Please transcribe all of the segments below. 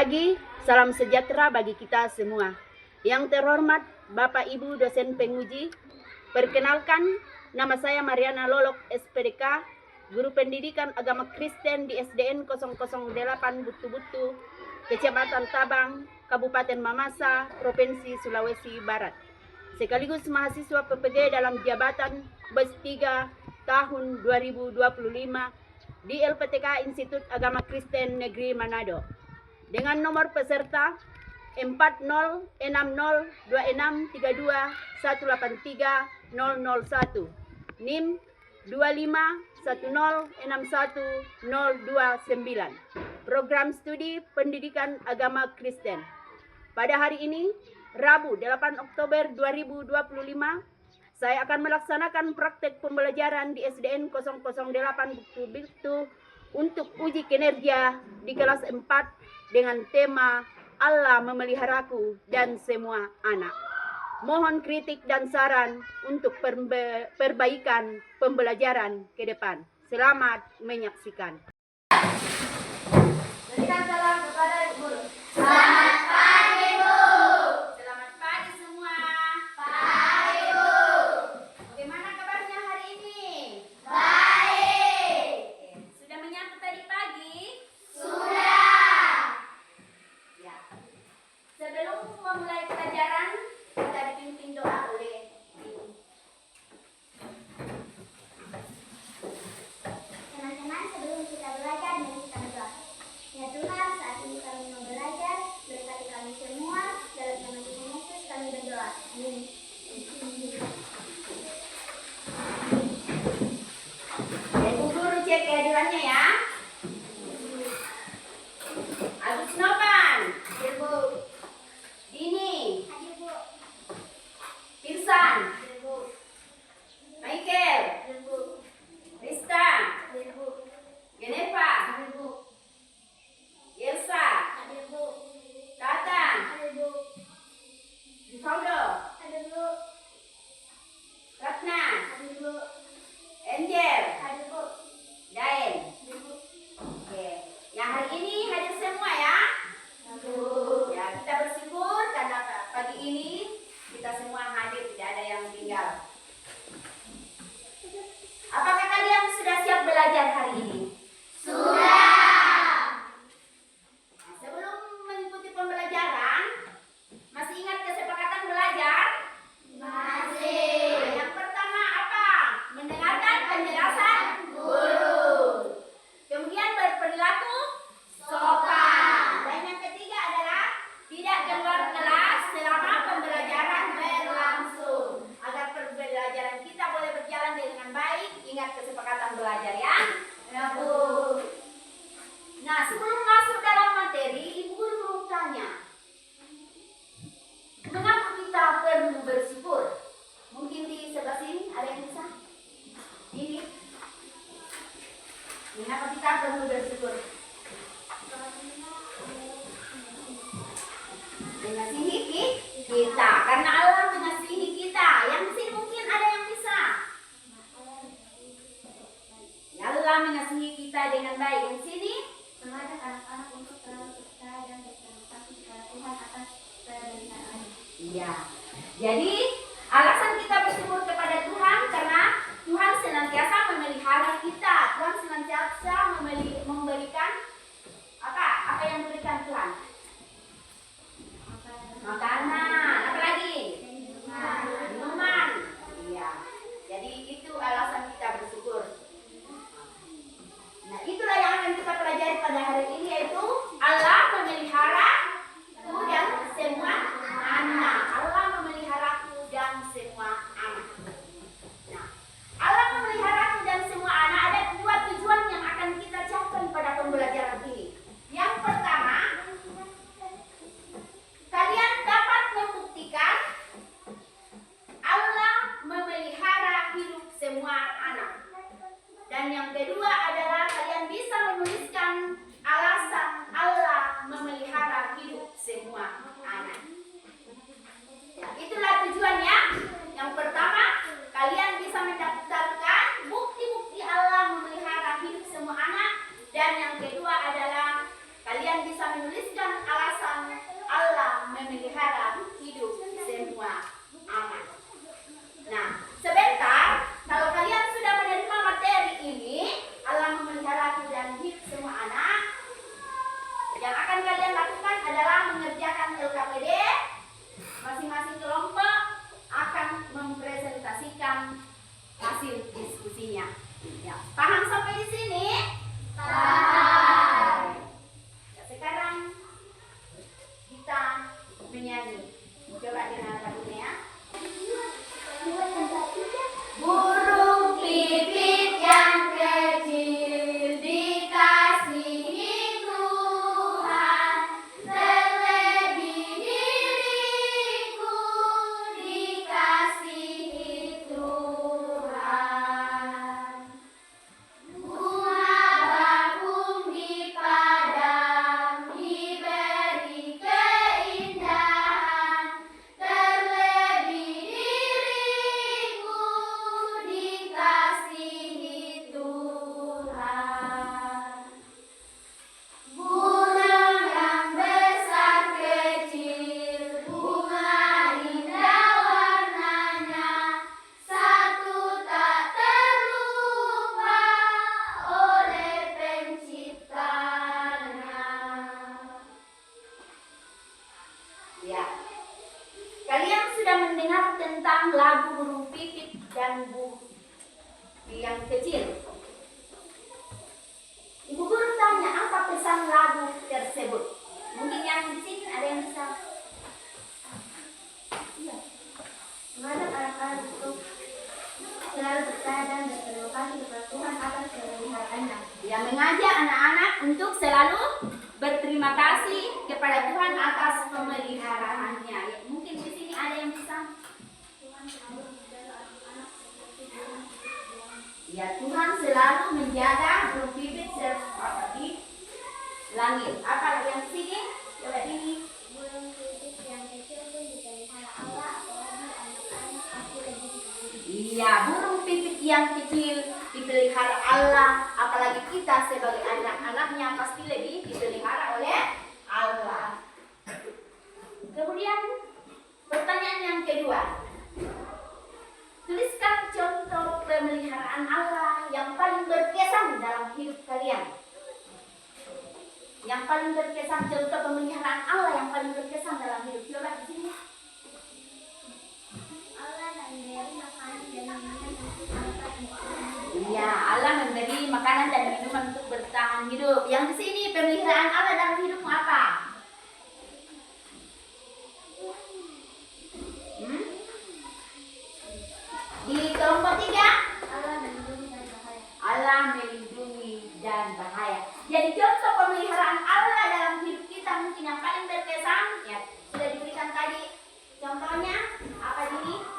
pagi, salam sejahtera bagi kita semua. Yang terhormat Bapak Ibu dosen penguji, perkenalkan nama saya Mariana Lolok SPDK, Guru Pendidikan Agama Kristen di SDN 008 Butu-Butu, Kecamatan Tabang, Kabupaten Mamasa, Provinsi Sulawesi Barat. Sekaligus mahasiswa PPG dalam jabatan BES 3 tahun 2025 di LPTK Institut Agama Kristen Negeri Manado. Dengan nomor peserta 40602632183001, NIM 251061029, Program Studi Pendidikan Agama Kristen. Pada hari ini, Rabu 8 Oktober 2025, saya akan melaksanakan praktek pembelajaran di SDN 008 Butu-Butu untuk uji kinerja di kelas 4 dengan tema Allah memeliharaku dan semua anak. Mohon kritik dan saran untuk perbaikan pembelajaran ke depan. Selamat menyaksikan. Berikan salam kepada Ibu. Selamat pagi, Bu. Selamat pagi semua. Pagi, Bu. Bagaimana kabarnya hari ini? Baik. Sudah menyambut tadi pagi? Sudah. Ya. Sebelum memulai pelajaran, kita dipimpin doa oleh Ibu. Teman-teman, sebelum kita belajar, mari kita berdoa. Ya Tuhan, saat ini kami mau belajar, berkati kami semua, dalam nama Tuhan Yesus kami berdoa. Amin. Ibu guru cek kehadirannya ya. Agus Novan, Ibu. Dini, Hadir Bu. Pirsan, Hadir Bu. Michael, Hadir Bu. Rista, Hadir Bu. Genefa, Hadir Bu. Elsa, Hadir Bu. Tatang, Hadir Bu. Faudo, Hadir Bu. Ratna, Hadir Bu. Angel, Hadir Bu. Daen. Hadir Bu. Oke, yang hari ini hadir semua ya. Ya, kita bersyukur karena pagi ini kita semua hadir, tidak ada yang tinggal. Apakah kalian sudah siap belajar hari ini? Sudah. Nah, sebelum mengikuti pembelajaran, masih ingat kesepakatan belajar? Masih. Nah, yang pertama apa? Mendengarkan penjelasan guru. Kemudian berperilaku sopan. Dan yang ketiga adalah tidak keluar kelas selama pembelajaran berlangsung. Agar pembelajaran kita boleh berjalan dengan baik, ingat kesepakatan belajar ya. Ya, Bu. Nah, sebelum masuk dalam materi, Ibu Guru mau tanya, mengapa kita perlu bersyukur? Mungkin di sebelah sini ada yang bisa? Ini. Mengapa kita perlu bersyukur? Mengasihi kita, karena Allah mengasihi kita. Yang di sini mungkin ada yang bisa. Ya, Allah mengasihi kita dengan baik. Yang sini? Mengajak anak-anak untuk selalu percaya dan berterima kasih kepada Tuhan atas pemberitaan. Iya. Jadi alasan kita bersyukur kepada Tuhan karena Tuhan senantiasa memelihara kita. Tuhan senantiasa memberikan apa yang diberikan Tuhan? Makanan. Apa lagi? Minuman. Iya. Jadi itu alasan kita bersyukur. Nah, itulah yang akan kita pelajari pada hari ini, yaitu Allah memelihara aku dan semua anak. Allah memeliharaku dan semua anak. Nah, Allah memeliharaku dan semua anak, ada dua tujuan yang akan kita capai pada pembelajaran ini. Yang pertama, kalian dapat membuktikan Allah memelihara hidup semua anak. Dan yang kedua adalah kalian bisa menuliskan alasan Allah memelihara hidup semua anak. Ya, itulah tujuannya. Yang pertama, kalian bisa mendaftarkan bukti-bukti Allah memelihara hidup semua anak. Dan yang kedua adalah kalian bisa menuliskan alasan Yang akan kalian lakukan adalah mengerjakan LKPD. Masing-masing kelompok akan mempresentasikan hasil diskusinya. Ya, paham sampai di sini? Paham. Ya, sekarang kita menyanyi. Coba dengar lagunya. Burung pipit yang kecil dikasihi Tuhan, terlebih diriku dikasihi Tuhan. Bunga bakung di padang diberi keindahan, terlebih diriku dikasihi Tuhan. Gunung yang besar kecil, bunga indah warnanya, satu tak terlupa oleh penciptanya. Ya, kalian sudah mendengar tentang lagu burung pipit dan burung yang kecil. Ibu guru tanya apa pesan lagu tersebut. Mungkin yang di sini ada yang bisa. Iya. Mengajak anak-anak untuk selalu percaya dan berterima kasih kepada Tuhan atas pemeliharaan-Nya. Yang mengajak anak-anak untuk selalu berterima kasih kepada Tuhan atas pemeliharaannya. Ya, mungkin di sini ada yang bisa. Tuhan selalu menjaga anak-anak seperti burung pipit buang. Ya, Tuhan selalu menjaga burung pipit seperti langit. Apa yang di sini? Coba ini. Burung pipit yang kecil pun dipelihara Allah, apalagi anak-anak pasti lebih dikasihi. Iya, burung pipit yang kecil dipelihara Allah, apalagi kita sebagai anak-anaknya pasti lebih dipelihara oleh Allah. Kemudian pertanyaan yang kedua. Tuliskan contoh pemeliharaan Allah yang paling berkesan dalam hidup kalian. Yang paling berkesan, contoh pemeliharaan Allah yang paling berkesan dalam hidup. Coba di sini. Allah memberi makanan dan minuman untuk anak Iya, Allah memberi makanan dan minuman untuk bertahan hidup. Yang di sini pemeliharaan Allah dalam hidupmu apa? Di kelompok 3, Allah melindungi dari bahaya. Allah melindungi dan bahaya. Jadi contoh pemeliharaan Allah dalam hidup kita mungkin yang paling berkesan, ya sudah diberikan tadi. Contohnya apa ini?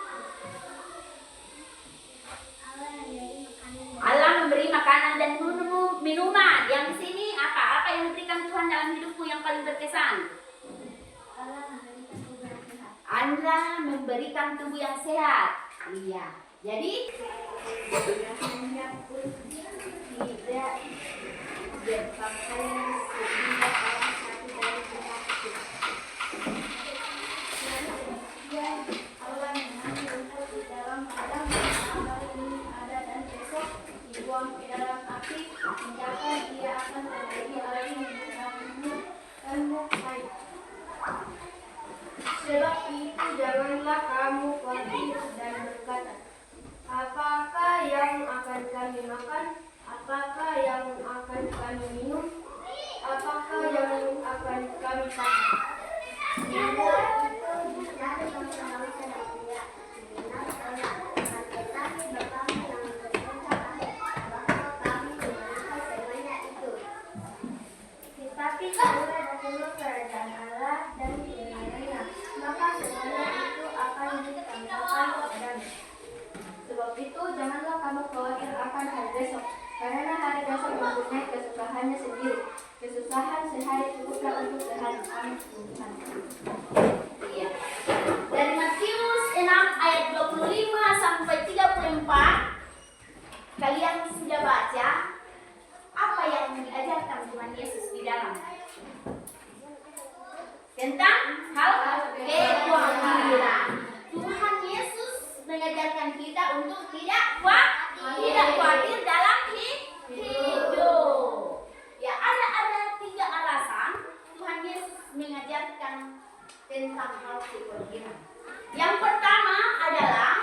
Allah memberi makanan dan minuman. Yang di sini apa? Apa yang diberikan Tuhan dalam hidupmu yang paling berkesan? Allah memberikan tubuh yang sehat. Iya. Jadi tidak berpakaian sehingga salah satu dari pihak itu. Allah mengambil rumput di dalam padang, hari ini ada dan besok dibuang ke dalam api, menjaga dia akan terjadi lagi menjadimu kamu baik. Sebab itu janganlah kamu khawatir dan berkata, apakah yang akan kami makan? Apakah yang akan kami minum? Apakah yang akan kami pakai? Tetapi segera datanglah kerajaan Allah dan kebenarannya, maka semuanya itu akan ditambahkan kepadamu. Sebab itu janganlah kamu khawatir akan hari besok, karena hari besok mempunyai kesusahannya sendiri. Kesusahan sehari cukuplah untuk sehari. Amin. Iya. Dari Matius 6 ayat 25 sampai 34, kalian sudah baca apa yang diajarkan Tuhan Yesus di dalam tentang hal kekhawatiran. Tuhan Yesus mengajarkan kita untuk tidak khawatir dalam hidup. Ya, ada 3 alasan perhatikan tentang hal kekhawatiran. Yang pertama adalah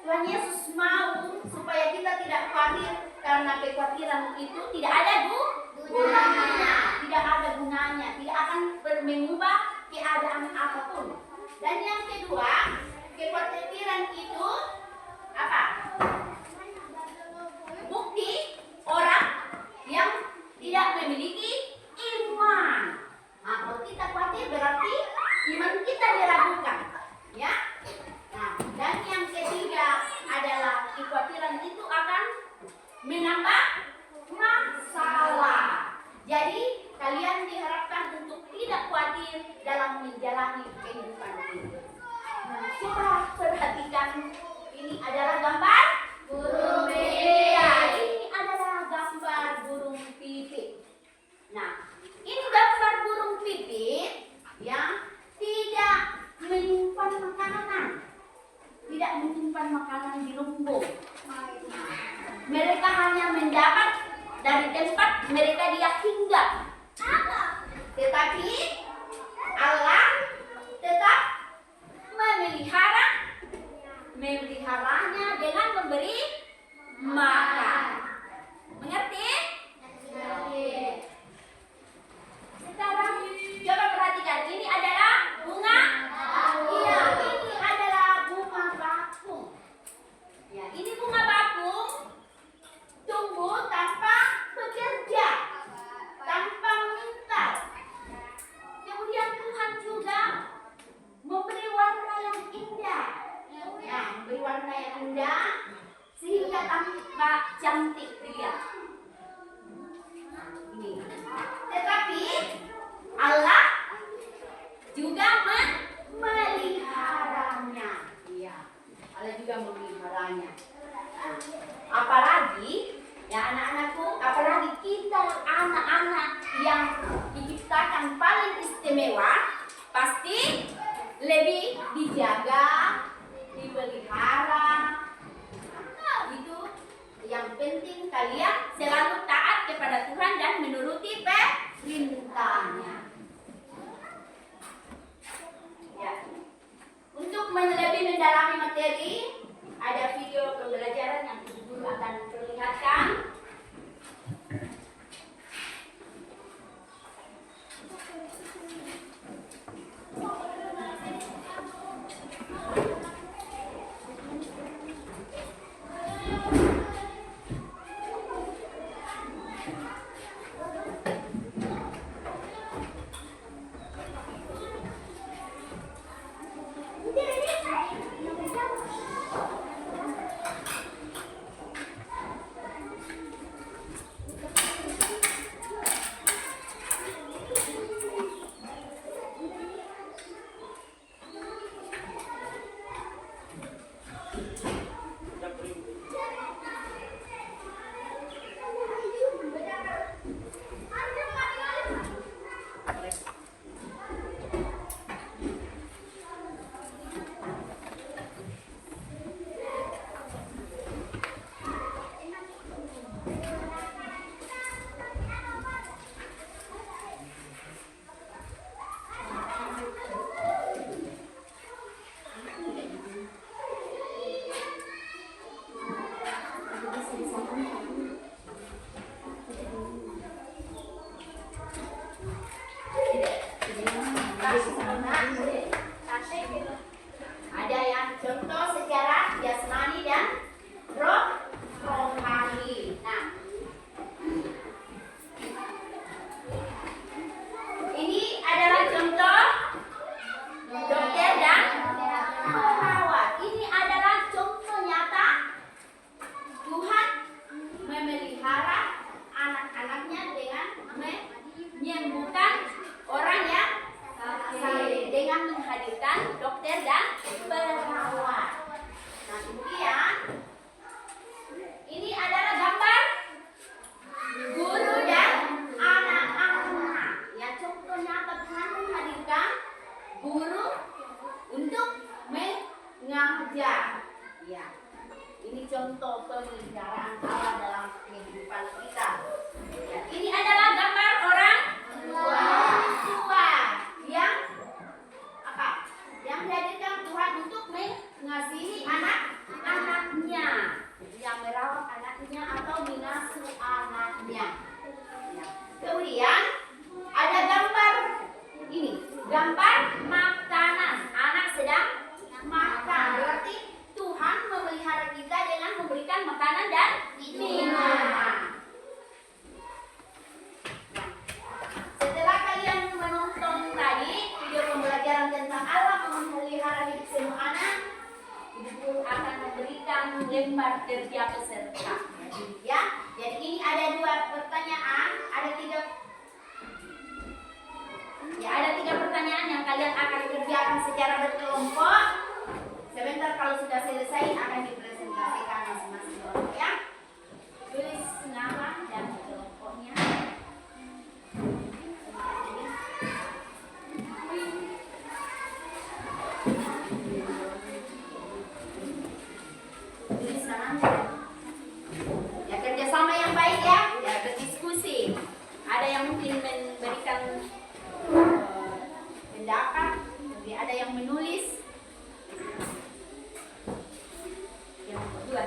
Tuhan Yesus mau supaya kita tidak khawatir, karena kekhawatiran itu tidak ada gunanya, tidak ada gunanya, tidak akan mengubah keadaan apapun. Dan yang kedua, kekhawatiran itu apa? Bukti orang yang tidak memiliki iman. Nah, kalau kita khawatir berarti iman kita diragukan, ya. Nah, dan yang ketiga adalah kekhawatiran itu akan menambah masalah. Jadi kalian diharapkan untuk tidak khawatir dalam menjalani kehidupan ini. Nah, coba perhatikan, ini adalah gambar burung pipit. Ya, ini adalah gambar burung pipit. Nah, ini gambar burung pipit yang tidak menyimpan makanan. Tidak menyimpan makanan di lumbung. Mereka hanya mendapat dari tempat mereka dia tinggal. Tetapi Allah tetap memeliharanya dengan memberi makan. Mengerti? Sekarang coba perhatikan, ini adalah bunga. Iya, ini adalah bunga bakung. Ya, ini bunga bakung tumbuh tanpa bekerja, tanpa meminta. Kemudian Tuhan juga memberi warna yang indah. Ya, memberi warna yang indah sehingga tampak cantik dilihat. Ini. Tetapi Allah juga memeliharanya. Iya, Allah juga memeliharanya. Nah, apalagi ya anak-anakku, apalagi kita anak-anak yang diciptakan paling istimewa, pasti lebih dijaga, dipelihara. Nah, itu yang penting kalian selalu taat kepada Tuhan dan menuruti perintahnya. Ya. Untuk lebih mendalami materi, ada video pembelajaran yang Ibu Guru akan perlihatkan. Ada yang contoh secara jasmani dan rohani. Nah, ini adalah contoh dokter dan perawat. Ini adalah contoh nyata Tuhan memelihara anak-anaknya dengan menyembuhkan orang yang sakit dengan menghadirkan dokter dan perawat. Nah, kemudian ini adalah gambar guru dan anak-anak. Ya, contoh nyata Tuhan menghadirkan guru untuk mengajar. Ya, ini contoh pemeliharaan Allah dalam kehidupan kita. Ya, ini adalah gambar orang tua yang Gambar makanan. Anak sedang makan. Berarti Tuhan memelihara kita dengan memberikan makanan dan minuman. Setelah kalian menonton tadi video pembelajaran tentang Allah memelihara hidup semua anak, Ibu akan memberikan lembar kerja peserta. Ya, jadi ini ada 2 pertanyaan, ada 3 pertanyaan yang kalian akan kerjakan secara berkelompok. Sebentar kalau sudah selesai akan dipresentasikan masing-masing kelompok ya. Tulis nama dan kelompoknya. Tulis namanya. Ya, kerjasama yang baik ya. Ya, berdiskusi. Ada yang mungkin memberikan pendapat, tapi ada yang menulis. Yang kedua.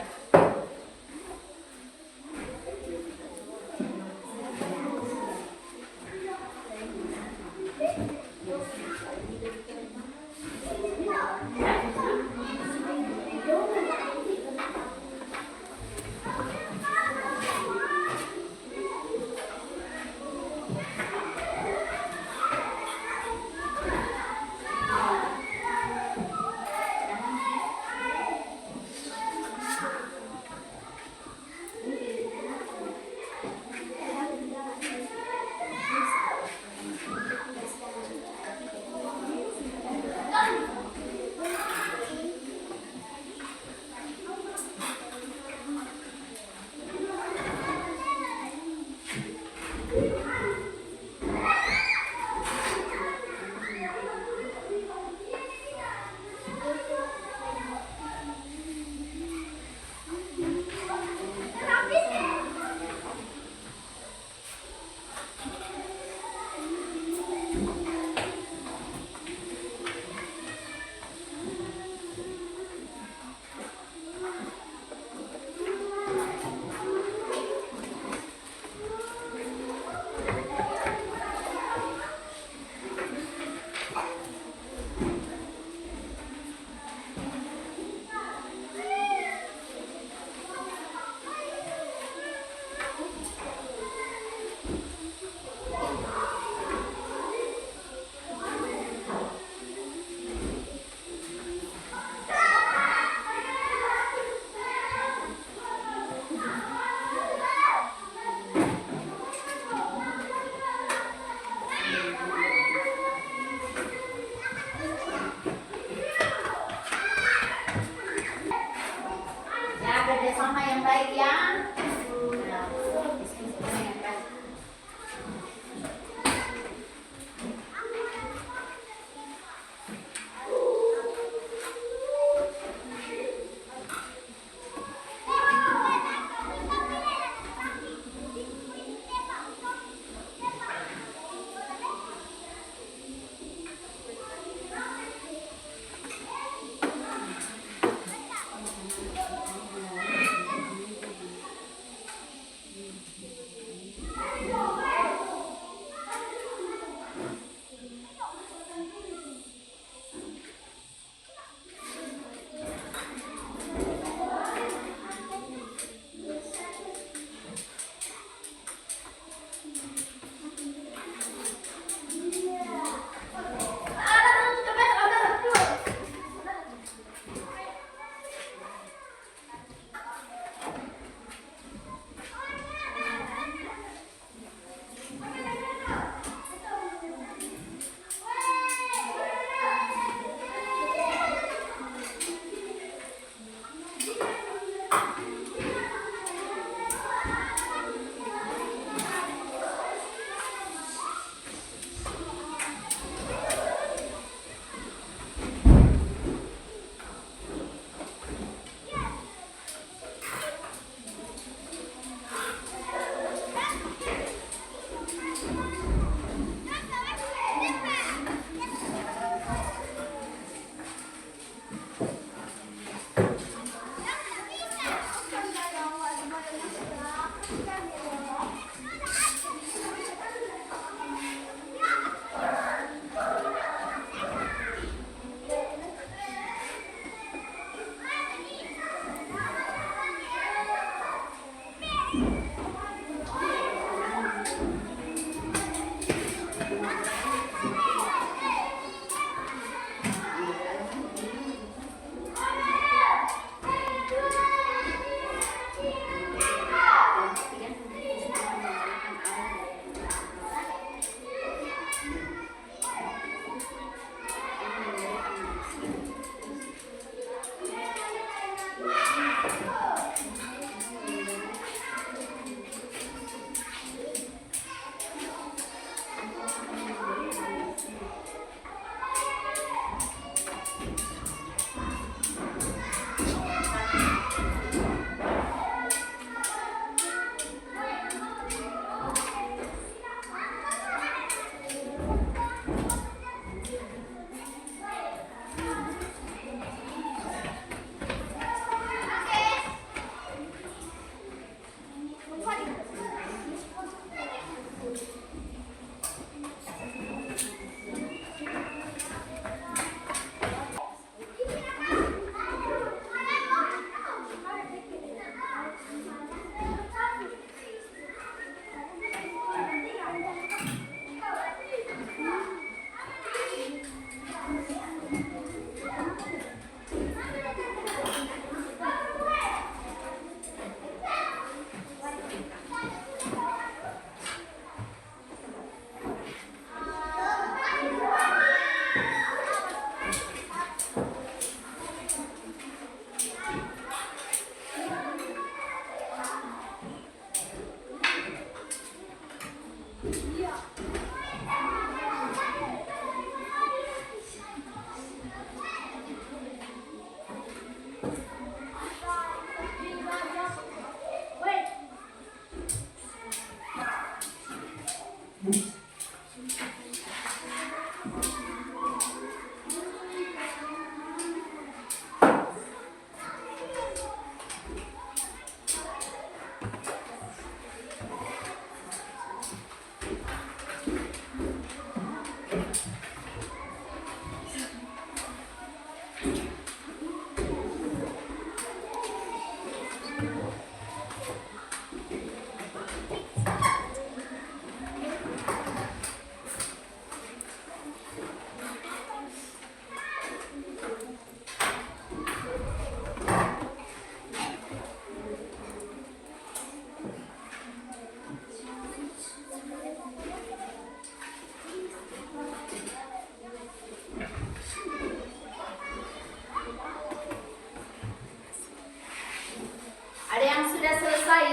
Ada yang sudah selesai?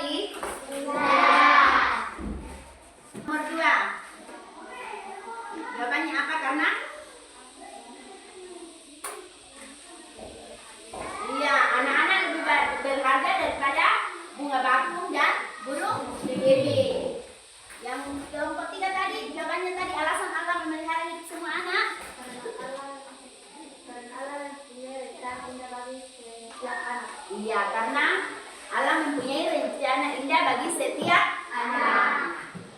Nomor 2. Jawabannya apa? Karena iya, anak-anak lebih berharga daripada bunga bakung dan burung bebek. Yang kelompok 3 tadi, jawabannya tadi alasan Allah memelihara hidup semua anak. Iya, karena Allah mempunyai rencana indah bagi setiap anak.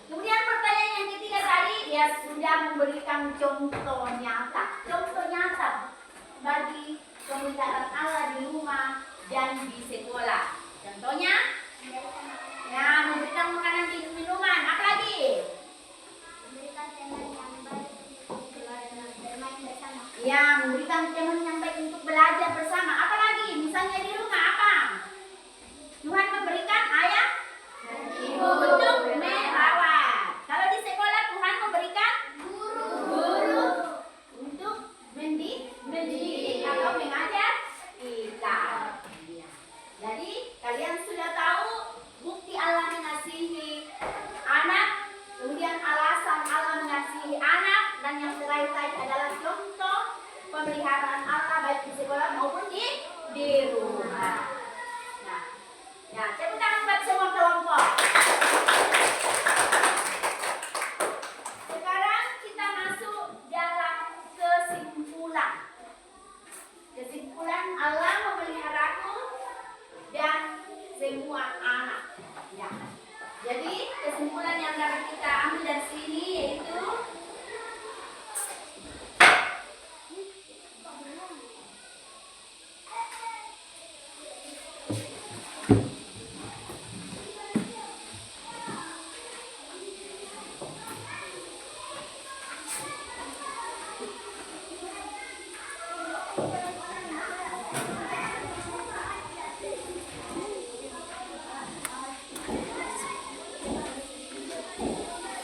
Kemudian pertanyaan yang ketiga tadi, dia sudah memberikan contoh nyata. Contoh nyata bagi pemeliharaan Allah di rumah dan di sekolah. Contohnya, ya memberikan makanan di minuman. Apa lagi? Ya, memberikan teman yang baik untuk belajar bersama. Apa lagi? Misalnya di rumah apa? Tuhan memberikan ayah ibu untuk merawat. Kalau di sekolah Tuhan memberikan guru untuk mendidik atau mengajar kita. Jadi kalian sudah tahu bukti Allah mengasihi anak, kemudian alasan Allah mengasihi anak, dan yang terakhir tadi adalah contoh pemeliharaan Allah baik di sekolah maupun di rumah. Nah, tepuk tangan buat semua kelompok. Sekarang kita masuk dalam kesimpulan. Kesimpulan Allah memeliharaku dan semua anak. Ya. Jadi kesimpulan yang dapat kita ambil dari sini yaitu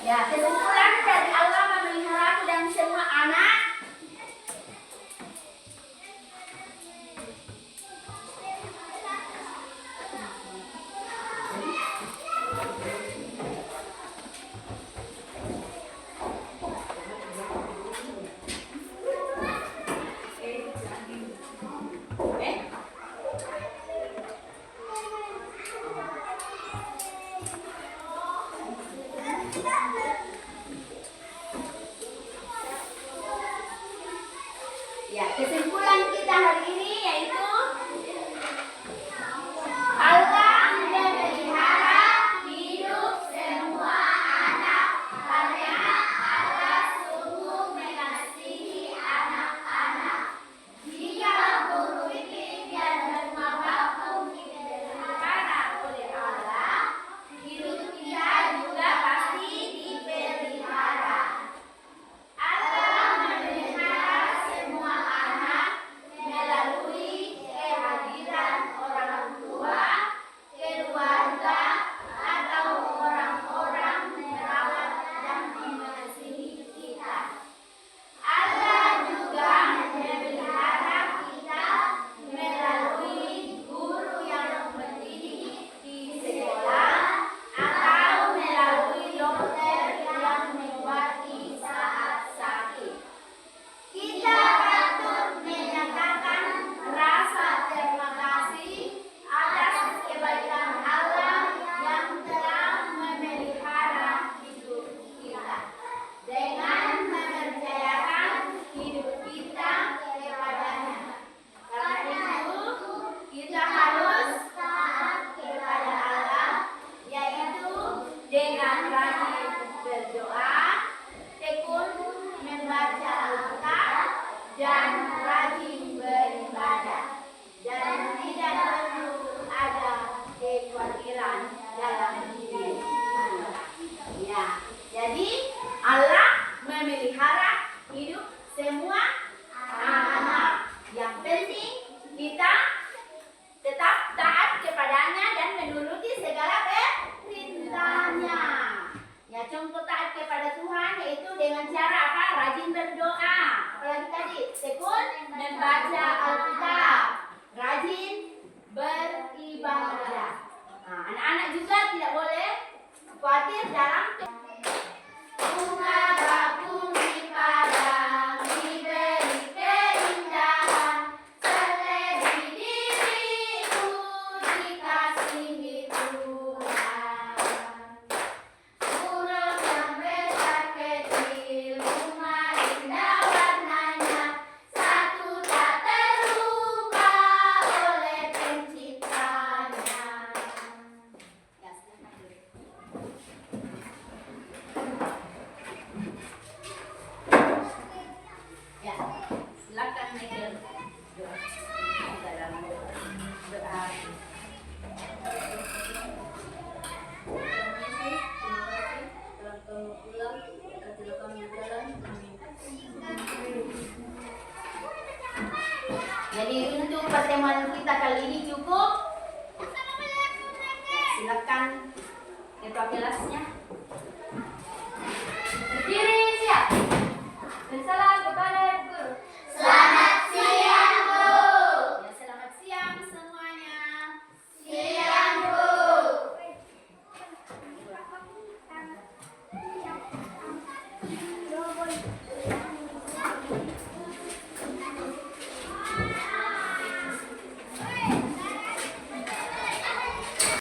ya, kesimpulan dari Allah memeliharaku dan semua anak. Ya, kesimpulan kita hari ini yaitu Allah memelihara hidup semua anak karena Allah sungguh mengasihi anak-anak. Jika burung pipit dan rumah bakung dipelihara oleh Allah, hidup kita juga pasti dipelihara. Allah memelihara semua anak hidup semua anak. Yang penting kita tetap taat kepadanya dan menuruti segala perintahnya. Ya, contoh taat kepada Tuhan yaitu dengan cara apa? Rajin berdoa. Apalagi tadi, tekun membaca Alkitab. Rajin beribadah. Nah, anak-anak juga tidak boleh khawatir dalam bunga bakung di padang diberi keindahan, selebih diriku dikasihi Tuhan. Burung yang besar kecil, bunga indah warnanya, satu tak terlupa oleh penciptanya. Ya, silakan. Ya, silakan Michael. Doa. Dalam doa. Jadi untuk pertemuan kita kali ini cukup. Ya, silakan ketua kelasnya.